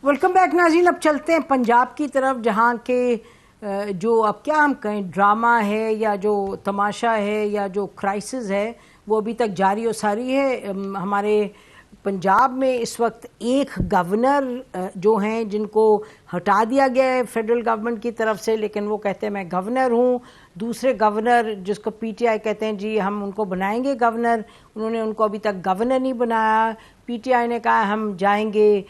Welcome back ناظرین. اب چلتے ہیں پنجاب کی طرف, جہاں کے جو اب کیا ہم کہیں ڈرامہ ہے یا جو تماشا ہے یا جو کرائسس ہے وہ ابھی تک جاری و ساری ہے. ہمارے پنجاب میں اس وقت ایک گورنر جو ہیں جن کو ہٹا دیا گیا ہے فیڈرل گورنمنٹ کی طرف سے, لیکن وہ کہتے ہیں میں گورنر ہوں. دوسرے گورنر جس کو پی ٹی آئی کہتے ہیں جی ہم ان کو بنائیں گے گورنر, انہوں نے ان کو ابھی تک گورنر نہیں بنایا. پی ٹی آئی نے کہا ہم جائیں گے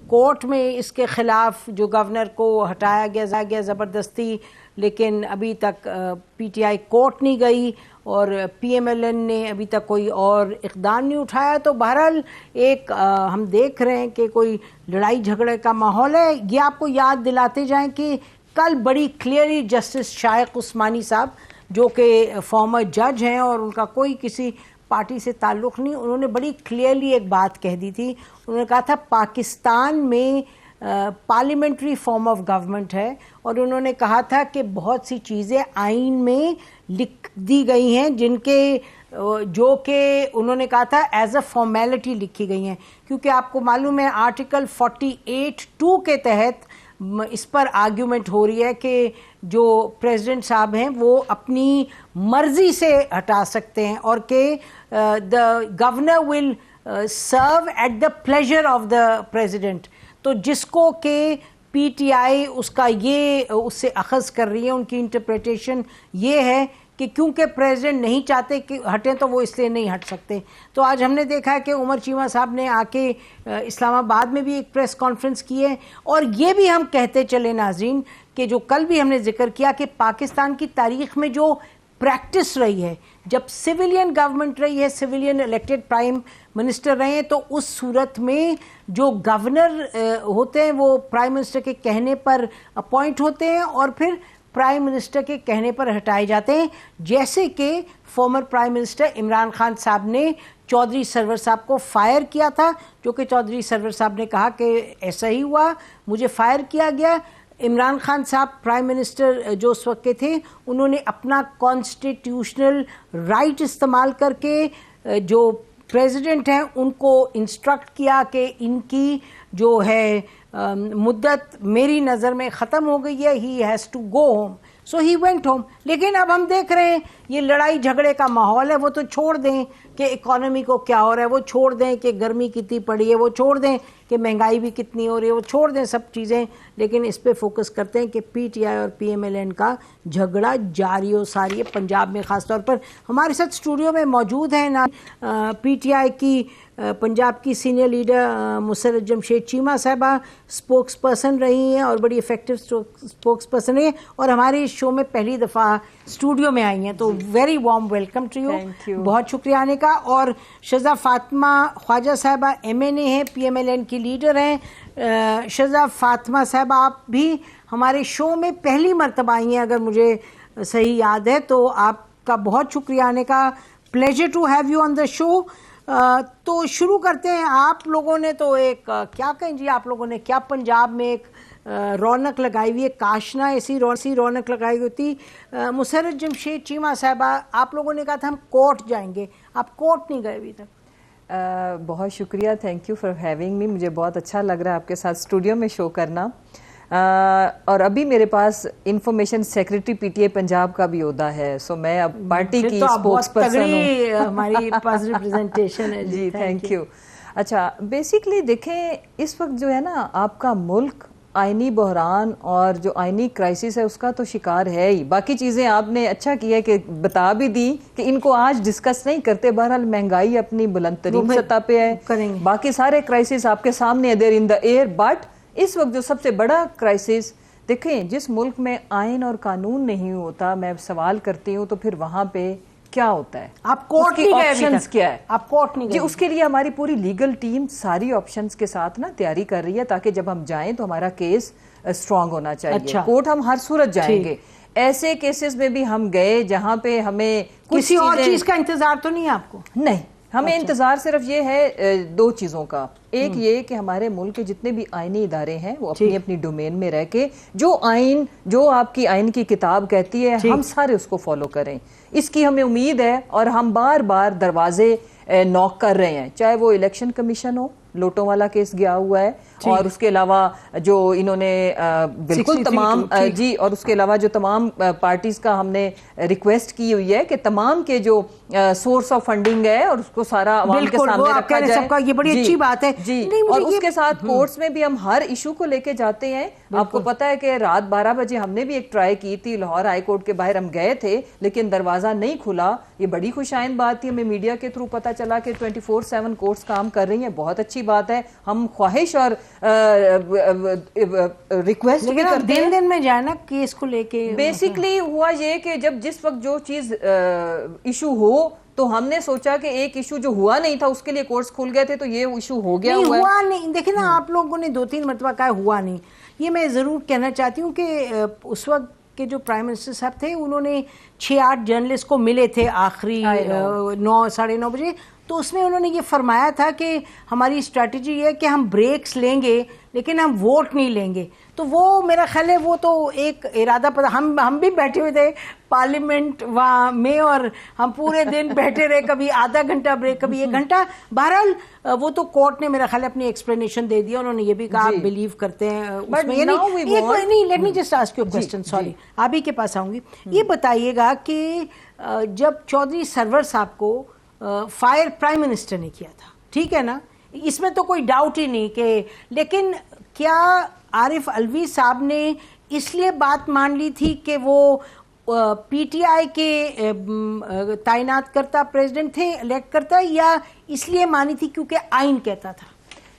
کورٹ میں اس کے خلاف جو گورنر کو ہٹایا گیا زبردستی, لیکن ابھی تک پی ٹی آئی کورٹ نہیں گئی اور پی ایم ایل این نے ابھی تک کوئی اور اقدام نہیں اٹھایا. تو بہرحال ایک ہم دیکھ رہے ہیں کہ کوئی لڑائی جھگڑے کا ماحول ہے. یہ آپ کو یاد دلاتے جائیں کہ کل بڑی کلیئرلی جسٹس شائق عثمانی صاحب جو کہ فارمر جج ہیں اور ان کا کوئی کسی پارٹی سے تعلق نہیں, انہوں نے بڑی کلیئرلی ایک بات کہہ دی تھی. انہوں نے کہا تھا پاکستان میں پارلیمنٹری فارم آف گورنمنٹ ہے, اور انہوں نے کہا تھا کہ بہت سی چیزیں آئین میں لکھ دی گئی ہیں جن کے جو کہ انہوں نے کہا تھا ایز اے فارمیلٹی لکھی گئی ہیں, کیونکہ آپ کو معلوم ہے آرٹیکل 48(2) کے تحت اس پر آرگیومنٹ ہو رہی ہے کہ جو پریزیڈنٹ صاحب ہیں وہ اپنی مرضی سے ہٹا سکتے ہیں, اور کہ the governor will serve at the pleasure of the president. تو جس کو کہ پی ٹی آئی اس کا یہ اس سے اخذ کر رہی ہے, ان کی انٹرپریٹیشن یہ ہے کہ کیونکہ پریزیڈنٹ نہیں چاہتے کہ ہٹیں تو وہ اس لیے نہیں ہٹ سکتے. تو آج ہم نے دیکھا ہے کہ عمر چیمہ صاحب نے آ کے اسلام آباد میں بھی ایک پریس کانفرنس کی ہے, اور یہ بھی ہم کہتے چلے ناظرین کہ جو کل بھی ہم نے ذکر کیا کہ پاکستان کی تاریخ میں جو پریکٹس رہی ہے جب سویلین گورنمنٹ رہی ہے, سویلین الیکٹڈ پرائم منسٹر رہے ہیں, تو اس صورت میں جو گورنر ہوتے ہیں وہ پرائم منسٹر کے کہنے پر اپوائنٹ ہوتے ہیں اور پھر پرائم منسٹر کے کہنے پر ہٹائے جاتے ہیں, جیسے کہ former prime minister Imran Khan صاحب نے چودھری سرور صاحب کو فائر کیا تھا, جو کہ چودھری سرور صاحب نے کہا کہ ایسا ہی ہوا, مجھے فائر کیا گیا. عمران خان صاحب پرائم منسٹر جو اس وقت کے تھے انہوں نے اپنا کانسٹیٹیوشنل رائٹ استعمال کر کے جو پریزیڈنٹ ہیں ان کو انسٹرکٹ کیا کہ ان کی جو ہے مدت میری نظر میں ختم ہو گئی ہے, he has to go home, so he went home. لیکن اب ہم دیکھ رہے ہیں یہ لڑائی جھگڑے کا ماحول ہے, وہ تو چھوڑ دیں کہ اکانومی کو کیا ہو رہا ہے, وہ چھوڑ دیں کہ گرمی کتنی پڑی ہے, وہ چھوڑ دیں کہ مہنگائی بھی کتنی ہو رہی ہے, وہ چھوڑ دیں سب چیزیں, لیکن اس پہ فوکس کرتے ہیں کہ پی ٹی آئی اور پی ایم ایل این کا جھگڑا جاری و ساری ہے پنجاب میں. خاص طور پر ہمارے ساتھ اسٹوڈیو میں موجود ہیں نا پی ٹی آئی کی پنجاب کی سینئر لیڈر مسرت جمشید چیمہ صاحبہ, اسپوکس پرسن رہی ہیں اور بڑی افیکٹو اسپوکس پرسن رہی ہیں, اور ہمارے شو میں پہلی دفعہ اسٹوڈیو میں آئی ہیں, تو very warm welcome to you, بہت شکریہ آنے کا. اور شہزاد فاطمہ خواجہ صاحبہ ایم این اے ہیں, پی ایم ایل این کی لیڈر ہیں. شہزاد فاطمہ صاحبہ آپ بھی ہمارے شو میں پہلی مرتبہ آئی ہیں اگر مجھے صحیح یاد ہے, تو آپ کا بہت شکریہ آنے کا. Pleasure to have you on the show. تو شروع کرتے ہیں. آپ لوگوں نے تو ایک کیا کہیں جی, آپ لوگوں نے کیا پنجاب میں ایک رونق لگائی ہوئی ہے, کاشنا ایسی رونق لگائی ہوتی. مسرت جمشید چیمہ صاحبہ آپ لوگوں نے کہا تھا ہم کورٹ جائیں گے, آپ کورٹ نہیں گئے ابھی تک. بہت شکریہ, thank you for having me. مجھے بہت اچھا لگ رہا ہے آپ کے ساتھ اسٹوڈیو میں شو کرنا. اور ابھی میرے پاس information secretary P T A Punjab کا بھی عہدہ ہے, سو میں اب پارٹی کی اسپوکس پرسن ہوں. ہماری پاس ریپرزنٹیشن ہے جی, تھینک یو. اچھا, بیسیکلی دیکھیں اس وقت جو ہے نا آپ کا ملک آئینی بحران اور جو آئینی کرائسس ہے اس کا تو شکار ہے ہی. باقی چیزیں آپ نے اچھا کیا کہ بتا بھی دی کہ ان کو آج ڈسکس نہیں کرتے. بہرحال مہنگائی اپنی بلند ترین سطح پہ ہے, باقی سارے کرائسس آپ کے سامنے ہے, دیر ان دا ایئر. بٹ اس وقت جو سب سے بڑا کرائسس دیکھیں, جس ملک میں آئین اور قانون نہیں ہوتا, میں سوال کرتی ہوں تو پھر وہاں پہ کیا ہوتا ہے؟ آپ کورٹ کی آپشنز کیا ہے؟ آپ کورٹ نہیں جی, اس کے لیے ہماری پوری لیگل ٹیم ساری آپشنز کے ساتھ نا تیاری کر رہی ہے تاکہ جب ہم جائیں تو ہمارا کیس اسٹرانگ ہونا چاہیے. کورٹ ہم ہر صورت جائیں گے. ایسے کیسز میں بھی ہم گئے جہاں پہ ہمیں کسی اور چیز کا انتظار تو نہیں آپ کو؟ نہیں, ہمیں انتظار صرف یہ ہے دو چیزوں کا. ایک یہ کہ ہمارے ملک کے جتنے بھی آئینی ادارے ہیں وہ اپنی اپنی ڈومین میں رہ کے جو آپ کی آئین کی کتاب کہتی ہے ہم سارے اس کو فالو کریں. اس کی ہمیں امید ہے اور ہم بار بار دروازے نوک کر رہے ہیں, چاہے وہ الیکشن کمیشن ہو, لوٹوں والا کیس گیا ہوا ہے, اور اس کے علاوہ جو انہوں نے بالکل تمام اور اس کے علاوہ جو تمام پارٹیز کا ہم نے ریکویسٹ کی ہوئی ہے کہ تمام کے جو سورس آف فنڈنگ ہے اور اس کو سارا عوام کے سامنے رکھا جائے. یہ بڑی اچھی بات ہے جی, اور اس کے ساتھ کورٹس میں بھی ہم ہر ایشو کو لے کے جاتے ہیں. آپ کو پتا ہے کہ رات 12 بجے ہم نے بھی ایک ٹرائی کی تھی, لاہور ہائی کورٹ کے باہر ہم گئے تھے لیکن دروازہ نہیں کھلا. یہ بڑی خوشائند بات تھی, ہمیں میڈیا کے تھرو پتا چلا کہ 24/7 کورٹس کام کر رہی ہیں, بہت اچھی بات ہے. ہم خواہش اور ریکویسٹ بھی کرتے ہیں دن میں جائے نا کیس کو لے کے. بیسیکلی ہوا یہ کہ جس وقت جو چیز ایشو ہو تو ہم نے سوچا کہ ایک ایشو جو ہوا نہیں تھا اس کے لیے کورٹس کھل گئے تھے, تو یہ ایشو ہو گیا ہوا نہیں. دیکھیں نا, آپ لوگوں نے 2-3 مرتبہ کہا ہوا نہیں. یہ میں ضرور کہنا چاہتی ہوں کہ اس وقت کے جو پرائم منسٹر صاحب تھے انہوں نے 6-8 جرنلسٹ کو ملے تھے آخری 9-9:30 بجے, تو اس میں انہوں نے یہ فرمایا تھا کہ ہماری اسٹریٹجی یہ ہے کہ ہم بریکس لیں گے لیکن ہم ووٹ نہیں لیں گے. تو وہ میرا خیال ہے وہ تو ایک ارادہ پر ہم بھی بیٹھے ہوئے تھے پارلیمنٹ وہاں میں, اور ہم پورے دن بیٹھے رہے, کبھی آدھا گھنٹہ بریک, کبھی 1 گھنٹہ. بہرحال وہ تو کورٹ نے میرا خیال ہے اپنی ایکسپلینیشن دے دیا. انہوں نے یہ بھی کہا آپ بلیو کرتے ہیں اس میں. نہیں, let me just ask you question, sorry آپ ہی کے پاس آؤں گی. یہ بتائیے گا کہ جب چودھری سرور صاحب کو فائر پرائم منسٹر نے کیا تھا, ٹھیک ہے نا, اس میں تو کوئی ڈاؤٹ ہی نہیں کہ, لیکن کیا عارف علوی صاحب نے اس لیے بات مان لی تھی کہ وہ پی ٹی آئی کے تعینات کرتا پریزیڈنٹ تھے, الیکٹ کرتا, یا اس لیے مانی تھی کیونکہ آئین کہتا تھا؟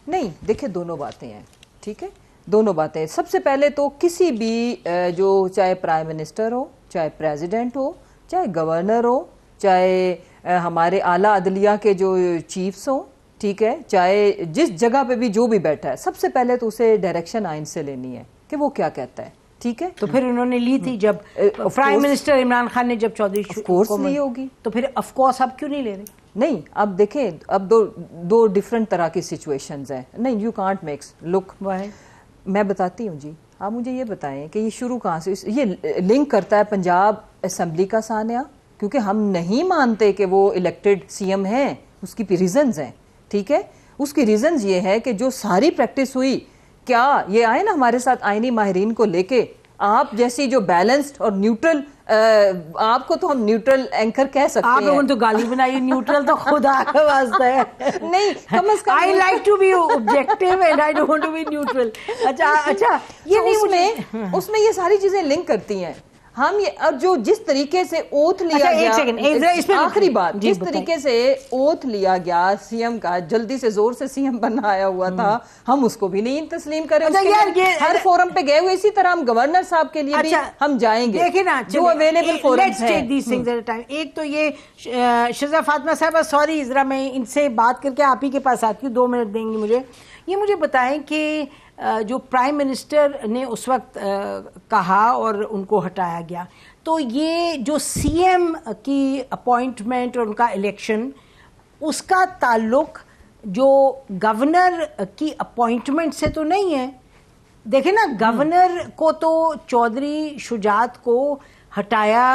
نہیں, دیکھیں دونوں باتیں ہیں, ٹھیک ہے, دونوں باتیں. سب سے پہلے تو کسی بھی جو چاہے پرائم منسٹر ہو, چاہے پریزیڈنٹ ہو, چاہے گورنر ہو, چاہے ہمارے اعلیٰ عدلیہ کے جو چیفز ہوں, ٹھیک ہے, چاہے جس جگہ پہ بھی جو بھی بیٹھا ہے, سب سے پہلے تو اسے ڈائریکشن آئین سے لینی ہے کہ وہ کیا کہتا ہے, ٹھیک ہے. تو پھر انہوں نے لی تھی جب پرائم منسٹر عمران خان نے جب چودھری کورس لی ہوگی, تو پھر آف کورس اب کیوں نہیں لے رہے؟ نہیں, اب دیکھیں, اب دو ڈیفرنٹ طرح کی سچویشنز ہیں. نہیں, یو کانٹ میکس لک. میں بتاتی ہوں جی, آپ مجھے یہ بتائیں کہ یہ شروع کہاں سے, یہ لنک کرتا ہے پنجاب اسمبلی کا سانحہ, کیونکہ ہم نہیں مانتے کہ وہ الیکٹڈ سی ایم ہیں. اس کی ریزنز ہیں, ٹھیک ہے. اس کی ریزنز یہ ہے کہ جو ساری پریکٹس ہوئی, کیا یہ آئے نا ہمارے ساتھ آئینی ماہرین کو لے کے, آپ جیسی جو بیلنسڈ اور نیوٹرل, آپ کو تو ہم نیوٹرل اینکر کہہ سکتے ہیں. آپ لوگوں نے تو گالی بنائی, نیوٹرل تو خدا کا واسطہ ہے. نہیں, کم از کم I like to be objective and I don't want to be neutral. اچھا یہ نہیں, اس میں یہ ساری چیزیں لنک کرتی ہیں. ہم یہ, اور جو جس طریقے سے اوتھ لیا گیا, آخری بات, جس طریقے سے اوتھ لیا گیا سی ایم کا, جلدی سے زور سے سی ایم بننا آیا ہوا تھا, ہم اس کو بھی نہیں تسلیم کریں. ہر فورم پہ گئے ہوئے, اسی طرح ہم گورنر صاحب کے لیے بھی ہم جائیں گے. دیکھیں نا, جو اویلیبل فورمز ہیں. ایک تو یہ شذا فاطمہ صاحبہ, سوری ذرا میں ان سے بات کر کے آپ ہی کے پاس آتی ہوں, 2 منٹ دیں گے مجھے. یہ مجھے بتائیں کہ جو پرائم منسٹر نے اس وقت کہا اور ان کو ہٹایا گیا, تو یہ جو سی ایم کی اپوائنٹمنٹ اور ان کا الیکشن, اس کا تعلق جو گورنر کی اپوائنٹمنٹ سے تو نہیں ہے. دیکھیں نا, گورنر کو تو چودھری شجاعت کو ہٹایا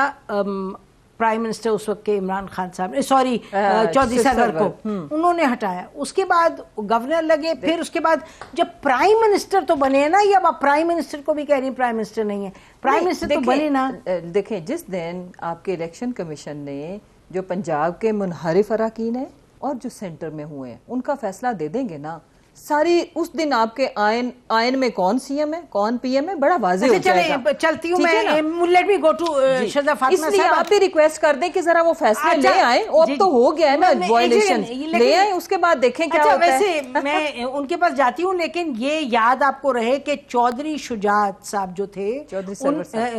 پرائم منسٹر اس وقت کے عمران خان صاحب نے, سوری چودھری سرور کو انہوں نے ہٹایا. اس کے بعد گورنر لگے, پھر اس کے بعد جب پرائم منسٹر تو بنے نا, یا آپ پرائم منسٹر کو بھی کہہ رہی ہیں پرائم منسٹر نہیں ہے, پرائم منسٹر تو بنے نا. دیکھیں, جس دن آپ کے الیکشن کمیشن نے جو پنجاب کے منحرف اراکین ہیں اور جو سینٹر میں ہوئے ہیں ان کا فیصلہ دے دیں گے نا, ساری اس دن آپ کے آئین میں کون سی ایم ہے کون پی ایم ہے بڑا واضح ہو جائے گا. چلتی ہوں میں, let me go to Shaza Fatima. اس لیے آپ بھی ریکویسٹ کر دیں کہ ذرا وہ فیصلے لے آئیں. اب تو ہو گیا ہے نا وائلیشن, لے آئیں, اس کے بعد دیکھیں کیا ہوتا ہے. ویسے میں ان کے پاس جاتی ہوں, لیکن یہ یاد آپ کو رہے کہ چودھری شجاعت صاحب جو تھے,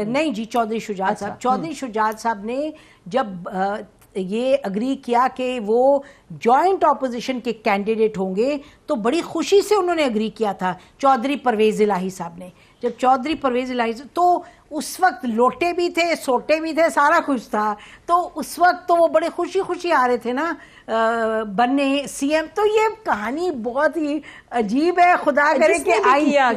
نہیں جی, چودھری شجاعت صاحب نے جب یہ اگری کیا کہ وہ جوائنٹ اپوزیشن کے کینڈیڈیٹ ہوں گے, تو بڑی خوشی سے انہوں نے اگری کیا تھا چودھری پرویز الہی صاحب نے. جب چودھری پرویز الہی تو اس وقت لوٹے بھی تھے, سوٹے بھی تھے, سارا کچھ تھا, تو اس وقت تو وہ بڑے خوشی خوشی آ رہے تھے نا بننے سی ایم. تو یہ کہانی بہت ہی عجیب ہے, خدا کرے کہ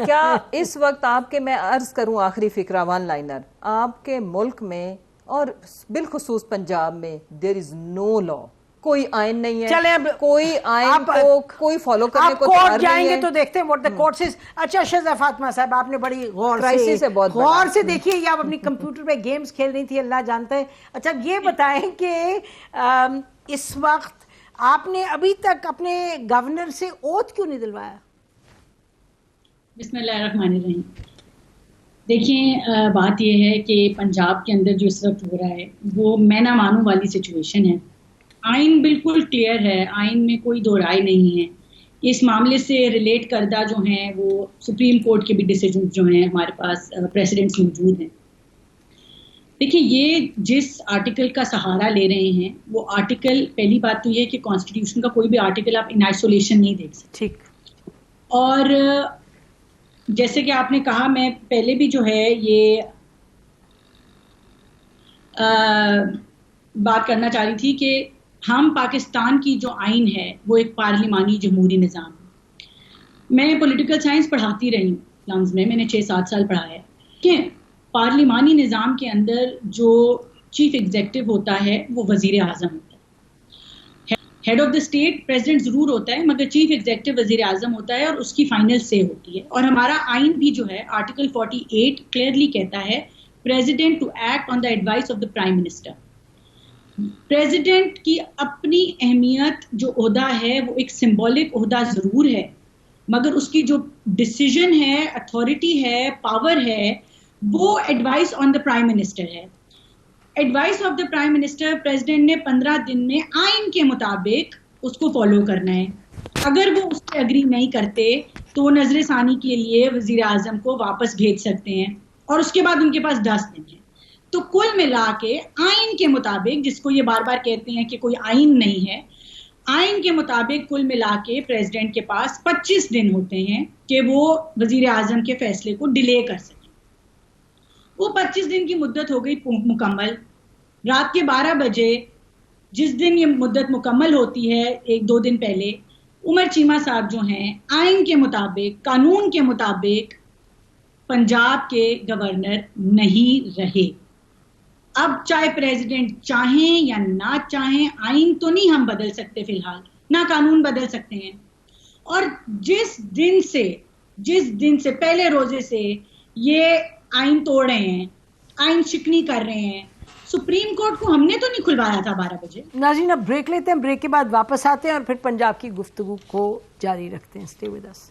کیا اس وقت آپ کے, میں عرض کروں آخری فکرہ ون لائنر, آپ کے ملک میں اور بالخصوص پنجاب میں دیر از نو لا, کوئی آئین نہیں ہے, چلیں اب کوئی آئین کو کوئی فالو کرنے کو تیار نہیں ہے. جائیں گے تو دیکھتے ہیں what the court says. اچھا شہزہ فاطمہ صاحب, آپ نے بڑی غور سے دیکھیے, یہ آپ اپنی کمپیوٹر پہ گیمز کھیل رہی تھی, اللہ جانتا ہے. اچھا یہ بتائیں کہ اس وقت آپ نے ابھی تک اپنے گورنر سے اوتھ کیوں نہیں دلوایا؟ بسم اللہ الرحمن الرحیم. دیکھیں بات یہ ہے کہ پنجاب کے اندر جو اس وقت ہو رہا ہے وہ میں نہ مانوں والی سچویشن ہے. آئین بالکل کلیئر ہے, آئین میں کوئی دو رائے نہیں ہے. اس معاملے سے ریلیٹ کردہ جو ہیں وہ سپریم کورٹ کے بھی ڈیسیجن جو ہیں ہمارے پاس پریسیڈنٹس موجود ہیں. دیکھیں یہ جس آرٹیکل کا سہارا لے رہے ہیں وہ آرٹیکل, پہلی بات تو یہ ہے کہ کانسٹیٹیوشن کا کوئی بھی آرٹیکل آپ ان آئسولیشن نہیں دیکھ سکتے. ٹھیک. اور جیسے کہ آپ نے کہا, میں پہلے بھی جو ہے یہ بات کرنا چاہ رہی تھی کہ ہم پاکستان کی جو آئین ہے وہ ایک پارلیمانی جمہوری نظام ہے. میں پولیٹیکل سائنس پڑھاتی رہی ہوں لمز میں نے 6-7 سال پڑھایا ہے کہ پارلیمانی نظام کے اندر جو چیف ایگزیکٹو ہوتا ہے وہ وزیر اعظم ہوتا ہے. Head of the state president ضرور ہوتا ہے, مگر چیف ایگزیکٹو وزیر اعظم ہوتا ہے اور اس کی فائنل سے ہوتی ہے. اور ہمارا آئین بھی جو ہے آرٹیکل 48 کلیئرلی کہتا ہے president to act on the advice of the prime minister. President کی اپنی اہمیت جو عہدہ ہے وہ ایک سمبولک عہدہ ضرور ہے, مگر اس کی جو ڈیسیجن ہے, اتھارٹی ہے, پاور ہے, وہ advice on the prime minister ہے. Advice of the prime minister president نے 15 دن میں آئین کے مطابق اس کو فالو کرنا ہے. اگر وہ اس سے اگری نہیں کرتے تو وہ نظر ثانی کے لیے وزیر اعظم کو واپس بھیج سکتے ہیں, اور اس کے بعد ان کے پاس 10 دن ہے. تو کل ملا کے آئین کے مطابق, جس کو یہ بار بار کہتے ہیں کہ کوئی آئین نہیں ہے, آئین کے مطابق کل ملا کے پریزیڈنٹ کے پاس 25 دن ہوتے ہیں کہ وہ وزیر اعظم کے فیصلے کو ڈیلے کر سکیں. وہ 25 دن کی مدت ہو گئی مکمل. رات کے 12 بجے جس دن یہ مدت مکمل ہوتی ہے 1-2 دن پہلے, عمر چیمہ صاحب جو ہیں آئین کے مطابق, قانون کے مطابق پنجاب کے گورنر نہیں رہے. اب چاہے پریزیڈنٹ چاہیں یا نہ چاہیں, آئین تو نہیں ہم بدل سکتے فی الحال, نہ قانون بدل سکتے ہیں. اور جس دن سے پہلے روزے سے یہ آئین توڑ رہے ہیں, آئین شکنی کر رہے ہیں, سپریم کورٹ کو ہم نے تو نہیں کھلوایا تھا 12 بجے. ناظرین اب بریک لیتے ہیں, بریک کے بعد واپس آتے ہیں اور پھر پنجاب کی گفتگو کو جاری رکھتے ہیں. Stay with us.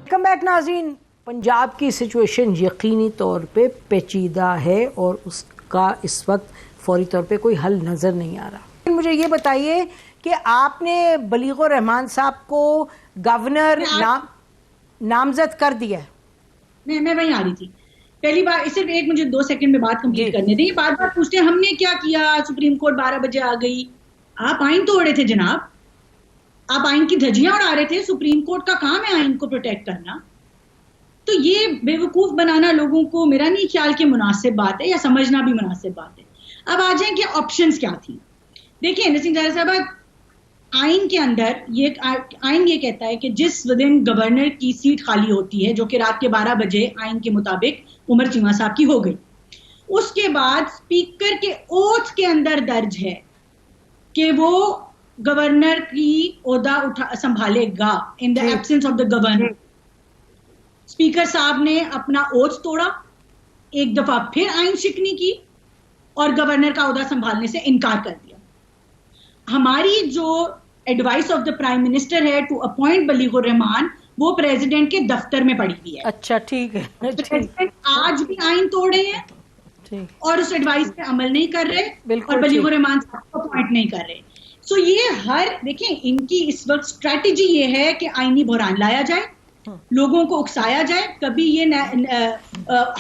Welcome back ناظرین. پنجاب کی سچویشن یقینی طور پہ پیچیدہ ہے اور اس کا اس وقت فوری طور پہ کوئی حل نظر نہیں آ رہا. مجھے یہ بتائیے کہ آپ نے بلیغ الرحمان صاحب کو گورنر نامزد کر دیا ہے؟ میں وہیں آ رہی تھی. پہلی بار صرف ایک مجھے 2 سیکنڈ میں بات کمپلیٹ کرنے دیں. بار بار پوچھتے ہیں ہم نے کیا کیا, سپریم کورٹ 12 بجے آ گئی. آپ آئین توڑ رہے تھے جناب, آپ آئین کی دھجیاں اڑا رہے تھے. سپریم کورٹ کا کام ہے آئین کو پروٹیکٹ کرنا. تو یہ بے وقوف بنانا لوگوں کو میرا نہیں خیال کہ مناسب بات ہے, یا سمجھنا بھی مناسب بات ہے. اب آ جائیں کہ آپشنز کیا تھیں. دیکھیں نسیم زاہرہ صاحبہ, آئین کے اندر آئین یہ کہتا ہے کہ جس دن گورنر کی سیٹ خالی ہوتی ہے, جو کہ رات کے 12 بجے آئین کے مطابق عمر چیمہ صاحب کی ہو گئی, اس کے بعد اسپیکر کے اوتھ کے اندر درج ہے کہ وہ گورنر کی عہدہ سنبھالے گا in the absence of the governor. Speaker صاحب نے اپنا اوتھ توڑا, ایک دفعہ پھر آئین شکنی کی اور گورنر کا عہدہ سنبھالنے سے انکار کر دیا. ہماری جو advice of the prime minister ہے ٹو اپوائنٹ بلیغ الرحمان, وہ پریزیڈنٹ کے دفتر میں پڑی ہوئی ہے. اچھا ٹھیک ہے. پریزیڈنٹ آج بھی آئین توڑ رہے ہیں اور اس ایڈوائس پہ عمل نہیں کر رہے, اور بلیغ الرحمان صاحب کو اپوائنٹ نہیں کر رہے. سو یہ دیکھیں ان کی اس وقت اسٹریٹجی یہ ہے کہ آئینی بحران لایا جائے, لوگوں کو اکسایا جائے. کبھی یہ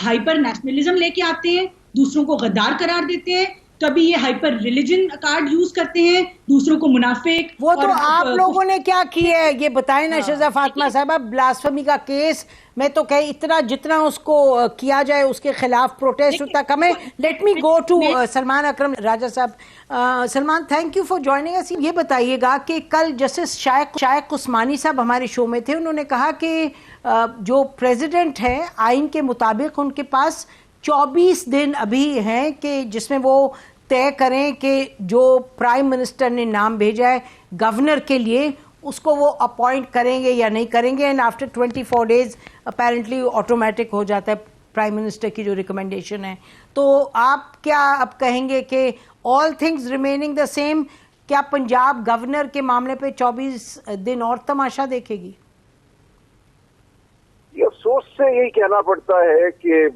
ہائپر نیشنلزم لے کے آتے ہیں, دوسروں کو غدار قرار دیتے ہیں, کبھی یہ ہائپر ریلیجن کارڈ یوز کرتے ہیں, دوسروں کو منافق. وہ تو آپ لوگوں نے کیا کیا ہے یہ بتائیں نا شہزاد فاطمہ صاحبہ. بلاسفمی کا کیس میں تو کہ اتنا جتنا اس کو کیا جائے اس کے خلاف پروٹیسٹ اتنا کم ہے. Let me go to Salman Akram Raja صاحب. Salman, thank you for joining us. یہ بتائیے گا کہ کل جسٹس شائق عثمانی صاحب ہمارے شو میں تھے, انہوں نے کہا کہ جو پریزیڈنٹ ہے آئین کے مطابق ان کے پاس 24 دن ابھی ہیں کہ جس میں وہ طے کریں کہ جو پرائم منسٹر نے نام بھیجا ہے گورنر کے لیے اس کو وہ اپوائنٹ کریں گے یا نہیں کریں گے. And after 24 days apparently automatic ہو جاتا ہے پرائم منسٹر کی جو ریکمنڈیشن ہے. تو آپ کیا اب کہیں گے کہ all things remaining the same, کیا پنجاب گورنر کے معاملے پہ 24 دن اور تماشا دیکھے گی؟ افسوس سے یہی کہنا پڑتا ہے کہ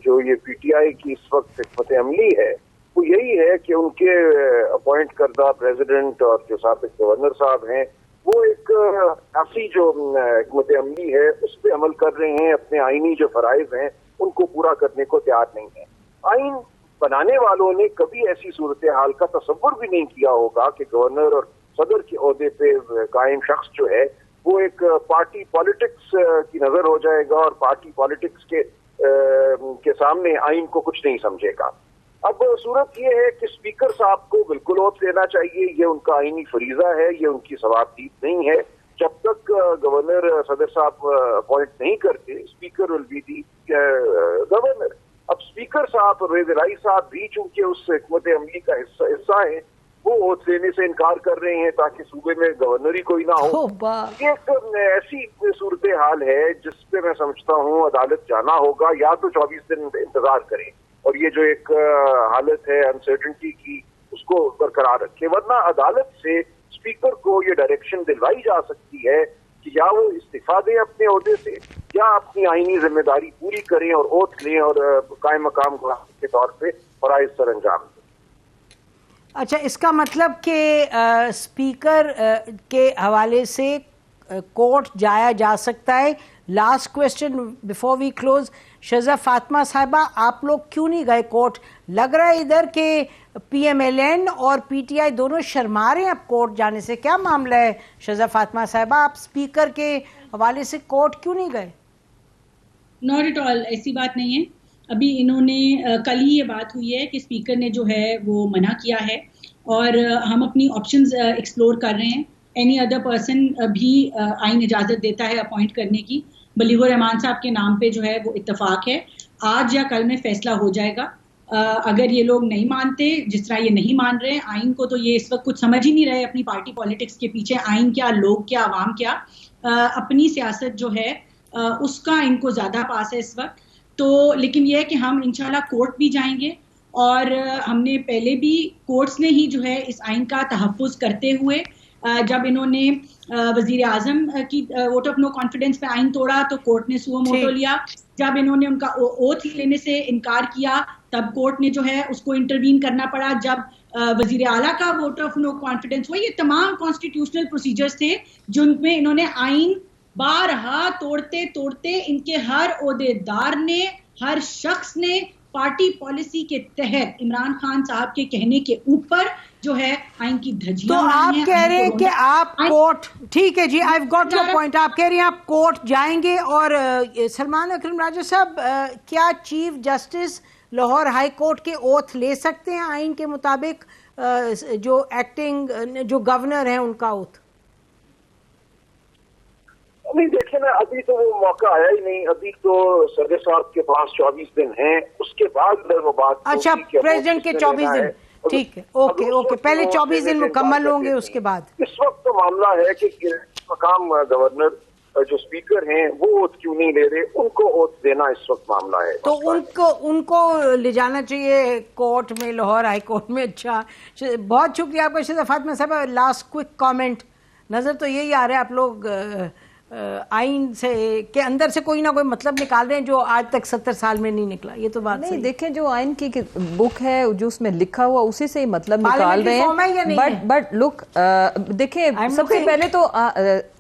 جو یہ پی ٹی آئی کی اس وقت حکمت عملی ہے وہ یہی ہے کہ ان کے اپوائنٹ کردہ پریزیڈنٹ اور جو سابق گورنر صاحب ہیں وہ ایک ایسی جو حکمت عملی ہے اس پہ عمل کر رہے ہیں, اپنے آئینی جو فرائض ہیں ان کو پورا کرنے کو تیار نہیں ہے. آئین بنانے والوں نے کبھی ایسی صورتحال کا تصور بھی نہیں کیا ہوگا کہ گورنر اور صدر کے عہدے پہ قائم شخص جو ہے وہ ایک پارٹی پالیٹکس کی نظر ہو جائے گا اور پارٹی پالیٹکس کے سامنے آئین کو کچھ نہیں سمجھے گا. اب صورت یہ ہے کہ اسپیکر صاحب کو بالکل اوتھ لینا چاہیے, یہ ان کا آئینی فریضہ ہے, یہ ان کی ثوابدید نہیں ہے. جب تک گورنر صدر صاحب اپوائنٹ نہیں کرتے speaker will be the governor. اب اسپیکر صاحب پرویز الہی صاحب بھی چونکہ اس حکمت عملی کا حصہ ہیں وہ اوتھ لینے سے انکار کر رہے ہیں تاکہ صوبے میں گورنر ہی کوئی نہ ہو. یہ ایک ایسی صورتحال ہے جس پہ میں سمجھتا ہوں عدالت جانا ہوگا, یا تو 24 دن انتظار کریں اور یہ جو ایک حالت ہے انسرٹنٹی کی اس کو برقرار رکھے, ورنہ عدالت سے اسپیکر کو یہ ڈائریکشن دلوائی جا سکتی ہے کہ یا وہ استعفیٰ دیں اپنے عہدے سے یا اپنی آئینی ذمہ داری پوری کریں اور اوتھ لیں اور قائم مقام کے طور پہ فرائض سر انجام دیں. اچھا, اس کا مطلب کہ اسپیکر کے حوالے سے کورٹ جایا جا سکتا ہے. Last question before we close, Shahzad Fatima صاحبہ آپ لوگ کیوں نہیں گئے کورٹ؟ لگ رہا ہے ادھر کہ پی ایم ایل این اور پی ٹی آئی دونوں شرما رہے ہیں اب کورٹ جانے سے. کیا معاملہ ہے شہزاد فاطمہ صاحبہ, آپ اسپیکر کے حوالے سے کورٹ کیوں نہیں گئے؟ ناٹ ایٹ آل, ایسی بات نہیں ہے. ابھی انہوں نے کل ہی یہ بات ہوئی ہے کہ اسپیکر نے جو ہے وہ منع کیا ہے اور ہم اپنی آپشنز ایکسپلور کر رہے ہیں. اینی ادر پرسن بھی آئین اجازت دیتا ہے اپوائنٹ کرنے کی. بلیغ الرحمان صاحب کے نام پہ جو ہے وہ اتفاق ہے, آج یا کل میں فیصلہ ہو جائے گا. اگر یہ لوگ نہیں مانتے, جس طرح یہ نہیں مان رہے آئین کو, تو یہ اس وقت کچھ سمجھ ہی نہیں رہے اپنی پارٹی پالیٹکس کے پیچھے. آئین کیا, لوگ کیا, عوام کیا, اپنی سیاست جو ہے اس کا ان کو زیادہ پاس ہے اس وقت. تو لیکن یہ ہے کہ ہم انشاءاللہ کورٹ بھی جائیں گے اور ہم نے پہلے بھی کورٹس نے ہی جو ہے اس آئین کا تحفظ کرتے ہوئے, جب انہوں نے وزیر اعظم کی ووٹ آف نو کانفیڈنس پہ آئین توڑا تو کورٹ نے سو موٹو لیا. جب انہوں نے ان کا اوتھ لینے سے انکار کیا تب کورٹ نے جو ہے اس کو انٹروین کرنا پڑا. جب وزیر اعلیٰ کا ووٹ آف نو کانفیڈنس ہوا, یہ تمام کانسٹیٹیوشنل پروسیجرز تھے جن میں انہوں نے آئین بارہا توڑتے توڑتے ان کے ہر عہدے دار نے, ہر شخص نے پارٹی پالیسی کے تحت عمران خان صاحب کے کہنے کے اوپر جو ہے آئین کی دھجیاں. تو آپ کہہ رہے ہیں کہ آپ کورٹ, ٹھیک ہے جی, I have got your point, آپ کہہ رہے ہیں آپ کورٹ جائیں گے. اور سلمان اکرم راجہ صاحب, کیا chief justice Lahore high court کے اوتھ لے سکتے ہیں آئین کے مطابق, جو ایکٹنگ جو گورنر ہیں ان کا اوتھ؟ نہیں دیکھیں نا, ابھی تو وہ موقع آیا ہی نہیں. ابھی تو صدر صاحب کے پاس 24 دن ہیں, اس کے بعد وہ بات. اچھا, پریزیڈنٹ کے 24 دن, ٹھیک ہے, اوکے اوکے, پہلے 24 دن مکمل ہوں گے اس کے بعد. اس وقت تو معاملہ ہے کہ مقام گورنر جو اسپیکر ہیں وہ اوتھ کیوں نہیں لے رہے, ان کو اوتھ دینا اس وقت معاملہ ہے. تو ان کو لے جانا چاہیے کورٹ میں, لاہور ہائی کورٹ میں. اچھا, بہت شکریہ آپ کا شہزاد فاطمہ صاحب. لاسٹ کوئک کامنٹ, نظر تو یہی آ رہا ہے آپ لوگ آئین سے کے اندر سے کوئی نہ کوئی مطلب نکال رہے ہیں جو آج تک 70 سال میں نہیں نکلا. یہ تو بات نہیں, دیکھیں جو آئین کی بک ہے جو اس میں لکھا ہوا اسی سے ہی مطلب نکال رہے ہیں. بٹ لک, دیکھیں سب سے پہلے تو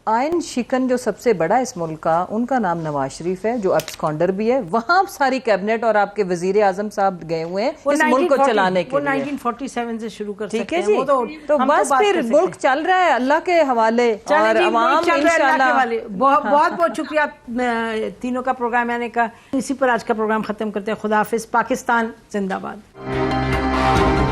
آئین شکن جو سب سے بڑا اس ملک کا، ان کا نام نواز شریف ہے جو ایبسکانڈر بھی ہے. وہاں ساری کیبنٹ اور آپ کے وزیر اعظم صاحب گئے ہوئے ہیں اس ملک کو چلانے کے لیے. 1947 سے شروع کر ٹھیک سکتے ہے ہیں. جی. وہ تو بس پھر ملک چل رہا ہے اللہ کے حوالے اور عوام انشاءاللہ. بہت بہت شکریہ تینوں کا پروگرام آنے کا. اسی پر آج کا پروگرام ختم کرتے ہیں. خدا حافظ. پاکستان زندہ باد.